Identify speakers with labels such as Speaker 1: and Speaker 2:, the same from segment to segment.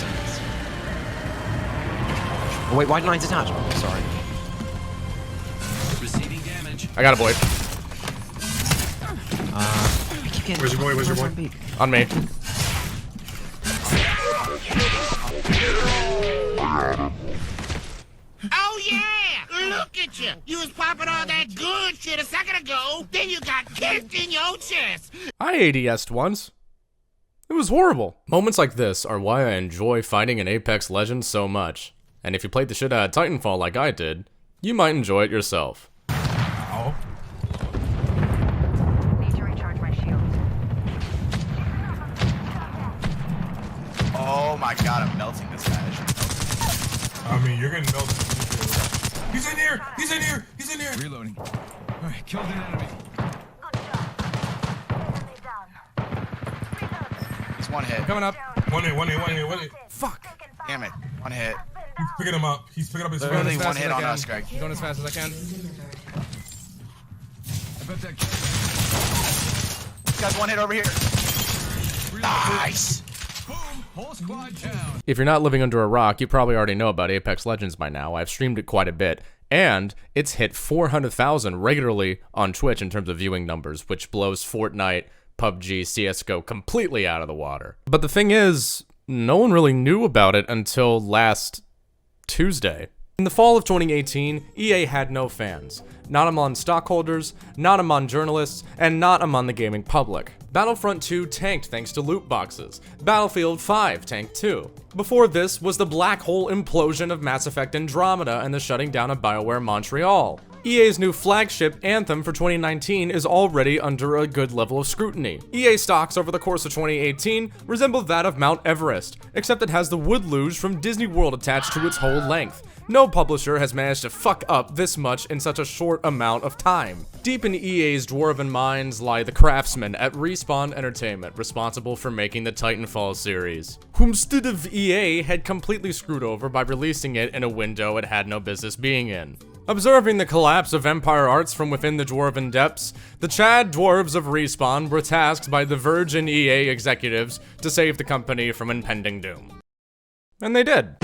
Speaker 1: seconds. Oh wait, why didn't I detach? Oh, sorry.
Speaker 2: Receiving damage.
Speaker 3: I got a boy.
Speaker 1: I keep getting
Speaker 4: Where's your boy? Where's your boy?
Speaker 3: On me.
Speaker 5: Oh yeah! Look at you! You was popping all that good shit a second ago, then you got kicked in your chest!
Speaker 3: I ADS'd once. It was horrible. Moments like this are why I enjoy fighting in Apex Legends so much. And if you played the shit out of Titanfall like I did, you might enjoy it yourself.
Speaker 4: Oh.
Speaker 6: Need to recharge my shield.
Speaker 7: Oh my god, I'm melting this guy.
Speaker 4: I mean, you're getting melted. He's in here! He's in here! He's in here!
Speaker 2: Reloading. Alright, killed an enemy.
Speaker 6: Good job. Enemy down.
Speaker 7: He's one hit.
Speaker 3: Coming up.
Speaker 4: One hit.
Speaker 3: Fuck.
Speaker 7: Damn it. One hit.
Speaker 4: He's picking him up. He's picking up his
Speaker 7: Literally
Speaker 4: friend.
Speaker 7: one hit on us, Greg.
Speaker 3: Going as fast as I can.
Speaker 2: I bet that
Speaker 7: This guy's one hit over here. Nice!
Speaker 2: boom, whole squad down.
Speaker 3: If you're not living under a rock, you probably already know about Apex Legends by now. I've streamed it quite a bit. And it's hit 400,000 regularly on Twitch in terms of viewing numbers, which blows Fortnite, PUBG, CSGO completely out of the water. But the thing is, no one really knew about it until last Tuesday. In the fall of 2018, EA had no fans. Not among stockholders, not among journalists, and not among the gaming public. Battlefront 2 tanked thanks to loot boxes. Battlefield 5 tanked too. Before this was the black hole implosion of Mass Effect Andromeda and the shutting down of BioWare Montreal. EA's new flagship, Anthem, for 2019 is already under a good level of scrutiny. EA stocks over the course of 2018 resemble that of Mount Everest, except it has the wood luge from Disney World attached to its whole length. No publisher has managed to fuck up this much in such a short amount of time. Deep in EA's dwarven minds lie the craftsmen at Respawn Entertainment, responsible for making the Titanfall series, whomstead of EA had completely screwed over by releasing it in a window it had no business being in. Observing the collapse of Empire Arts from within the dwarven depths, the Chad dwarves of Respawn were tasked by the virgin EA executives to save the company from impending doom. And they did.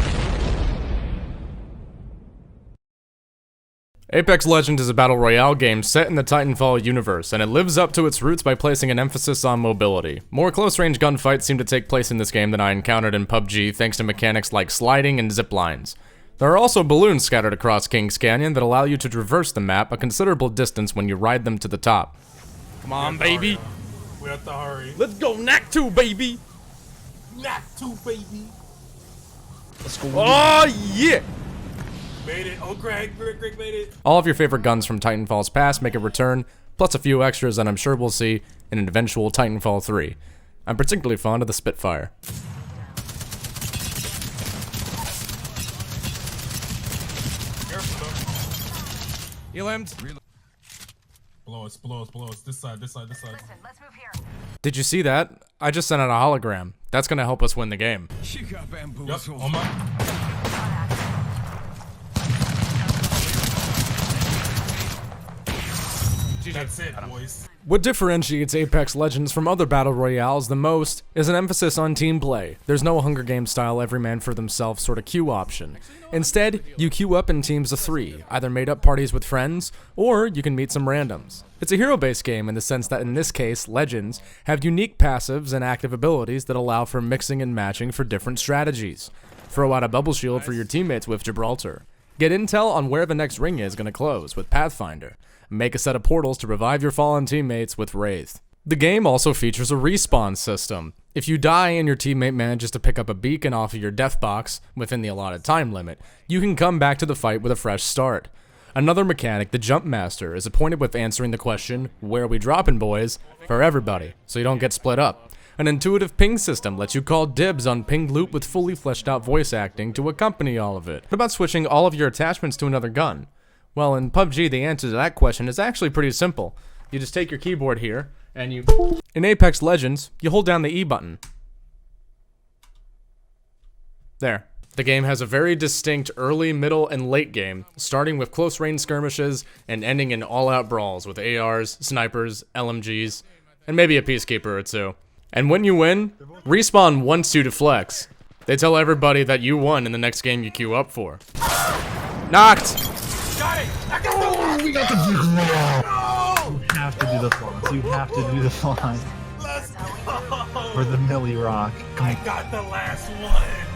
Speaker 3: Apex Legends is a battle royale game set in the Titanfall universe, and it lives up to its roots by placing an emphasis on mobility. More close-range gunfights seem to take place in this game than I encountered in PUBG thanks to mechanics like sliding and zip lines. There are also balloons scattered across Kings Canyon that allow you to traverse the map a considerable distance when you ride them to the top. Come on, baby!
Speaker 4: We have to hurry.
Speaker 3: Let's go Knack 2, baby!
Speaker 4: Knack 2, baby!
Speaker 1: Let's go.
Speaker 3: Oh, yeah!
Speaker 4: Made it. Oh, Greg made it.
Speaker 3: All of your favorite guns from Titanfall's past make a return, plus a few extras that I'm sure we'll see in an eventual Titanfall 3. I'm particularly fond of the Spitfire. You limbed.
Speaker 4: Below us. This side.
Speaker 6: Listen, let's move here.
Speaker 3: Did you see that? I just sent out a hologram. That's gonna help us win the game.
Speaker 2: She got
Speaker 4: Yep,
Speaker 2: bamboozled.
Speaker 4: on my. That's it, boys.
Speaker 3: What differentiates Apex Legends from other battle royales the most is an emphasis on team play. There's no Hunger Games style every man for themselves sort of queue option. Instead, you queue up in teams of 3, either made up parties with friends, or you can meet some randoms. It's a hero-based game in the sense that in this case, Legends have unique passives and active abilities that allow for mixing and matching for different strategies. Throw out a bubble shield for your teammates with Gibraltar. Get intel on where the next ring is going to close with Pathfinder. Make a set of portals to revive your fallen teammates with Wraith. The game also features a respawn system. If you die and your teammate manages to pick up a beacon off of your death box within the allotted time limit, you can come back to the fight with a fresh start. Another mechanic, the Jump Master, is appointed with answering the question, "Where are we dropping, boys?" for everybody, so you don't get split up. An intuitive ping system lets you call dibs on pinged loot with fully fleshed out voice acting to accompany all of it. What about switching all of your attachments to another gun? Well, in PUBG, the answer to that question is actually pretty simple. You just take your keyboard here, and you... In Apex Legends, you hold down the E button. There. The game has a very distinct early, middle, and late game, starting with close-range skirmishes and ending in all-out brawls with ARs, snipers, LMGs, and maybe a Peacekeeper or two. And when you win, Respawn wants you to flex. They tell everybody that you won in the next game you queue up for. Knocked!
Speaker 4: Got it! I got the
Speaker 1: We got the big roll. You have to do the flaws. You have to do the flaws.
Speaker 4: Let's go!
Speaker 1: For the Millie Rock. Come
Speaker 4: I
Speaker 1: on.
Speaker 4: got the last one.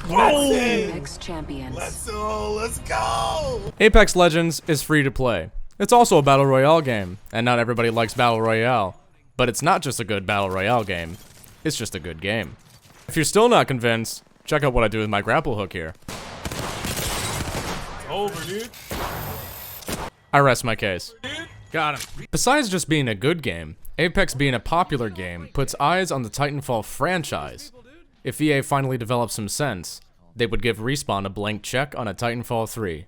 Speaker 4: That's it.
Speaker 6: Apex champions.
Speaker 4: Let's go!
Speaker 3: Apex Legends is free to play. It's also a battle royale game, and not everybody likes battle royale. But it's not just a good battle royale game, it's just a good game. If you're still not convinced, check out what I do with my grapple hook here.
Speaker 4: It's over, dude.
Speaker 3: I rest my case.
Speaker 4: Dude.
Speaker 3: Got him. Besides just being a good game, Apex being a popular game puts eyes on the Titanfall franchise. If EA finally developed some sense, they would give Respawn a blank check on a Titanfall 3.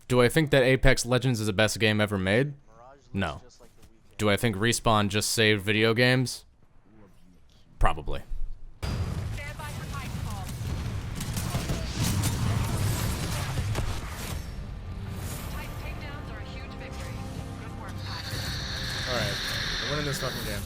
Speaker 3: Do I think that Apex Legends is the best game ever made? No. Do I think Respawn just saved video games? Probably. Alright, we're winning this fucking game.